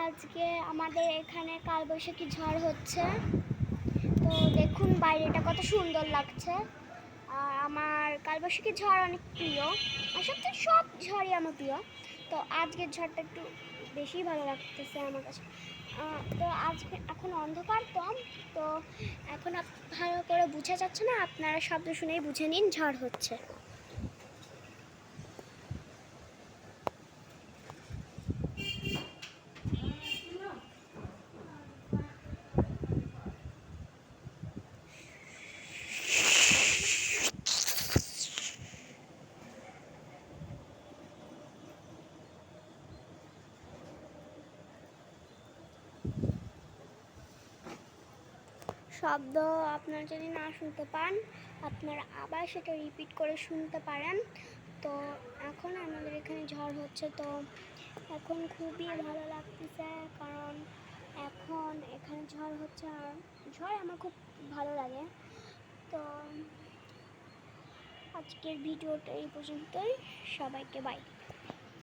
আজকে আমাদের এখানে কালবৈশাখী ঝড় হচ্ছে। তো দেখুন বাইরেটা কত সুন্দর লাগছে। আর আমার কালবৈশাখী ঝড় অনেক প্রিয়, আসলে সব ঝড়ই আমার প্রিয়। তো আজকের ঝড়টা একটু বেশি ভালো লাগতেছে আমার কাছে। তো আজকে এখন অন্ধকার কম, তো এখন ভালো করে বোঝা যাচ্ছে না, আপনারা শব্দ শুনেই বুঝে নিন ঝড় হচ্ছে। শব্দ আপনারা যদি না শুনতে পান, আপনারা আবার সেটা রিপিট করে শুনতে পারেন। তো এখন আমাদের এখানে ঝড় হচ্ছে, তো এখন খুবই ভালো লাগতেছে, কারণ এখন এখানে ঝড় হচ্ছে আর ঝড় আমার খুব ভালো লাগে। তো আজকের ভিডিওটা এই পর্যন্তই, সবাইকে বাই।